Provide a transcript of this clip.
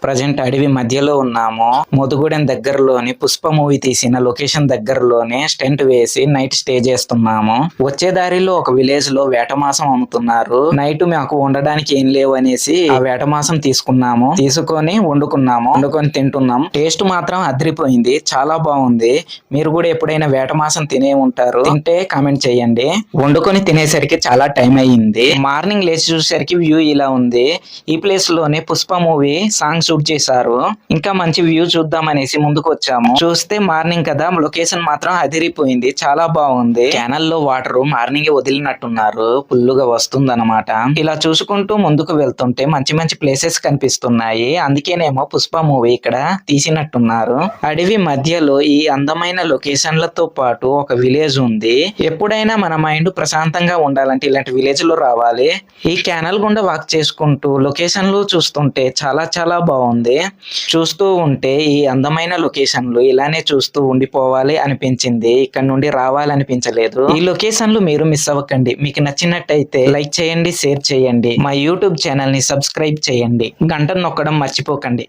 Present అడవి మధ్యలో ఉన్నాము. ముదుగూడెం దగ్గరలోని పుష్ప మూవీ తీసిన లొకేషన్ దగ్గరలోనే స్టెంట్ వేసి నైట్ స్టే చేస్తున్నాము. వచ్చే దారిలో ఒక విలేజ్ లో వేటమాసం అమ్ముతున్నారు. నైట్ మాకు ఉండడానికి ఏం లేవు అనేసి ఆ వేటమాసం తీసుకొని వండుకొని తింటున్నాం. టేస్ట్ మాత్రం అదిరిపోయింది, చాలా బాగుంది. మీరు కూడా ఎప్పుడైనా వేటమాసం తినే ఉంటారు, తింటే కామెంట్ చేయండి. వండుకొని తినేసరికి చాలా టైం అయ్యింది. మార్నింగ్ లేచి చూసేసరికి వ్యూ ఇలా ఉంది. ఈ ప్లేస్ లోనే పుష్ప మూవీ సాంగ్ షూట్ చేశారు. ఇంకా మంచి వ్యూ చూద్దాం అనేసి ముందుకు వచ్చాము. చూస్తే మార్నింగ్ కదా, లొకేషన్ మాత్రం అదిరిపోయింది, చాలా బాగుంది. కెనాల్ లో వాటర్ మార్నింగ్ వదిలినట్టున్నారు, ఫుల్లుగా వస్తుందన్నమాట. ఇలా చూసుకుంటూ ముందుకు వెళ్తుంటే మంచి మంచి ప్లేసెస్ కనిపిస్తున్నాయి. అందుకేనేమో పుష్ప మూవీ ఇక్కడ తీసినట్టున్నారు. అడవి మధ్యలో ఈ అందమైన లొకేషన్లతో పాటు ఒక విలేజ్ ఉంది. ఎప్పుడైనా మన మైండ్ ప్రశాంతంగా ఉండాలంటే ఇలాంటి విలేజ్ లో రావాలి. ఈ కెనాల్ గుండా వాక్ చేసుకుంటూ లొకేషన్లు చూస్తుంటే చాలా చాలా బాగుంది. చూస్తూ ఉంటే ఈ అందమైన లొకేషన్లు ఇలానే చూస్తూ ఉండిపోవాలి అనిపించింది, ఇక్కడ నుండి రావాలనిపించలేదు. ఈ లొకేషన్లు మీరు మిస్ అవ్వకండి. మీకు నచ్చినట్టయితే లైక్ చేయండి, షేర్ చేయండి, మా యూట్యూబ్ ఛానల్ ని సబ్స్క్రైబ్ చేయండి, గంటను నొక్కడం మర్చిపోకండి.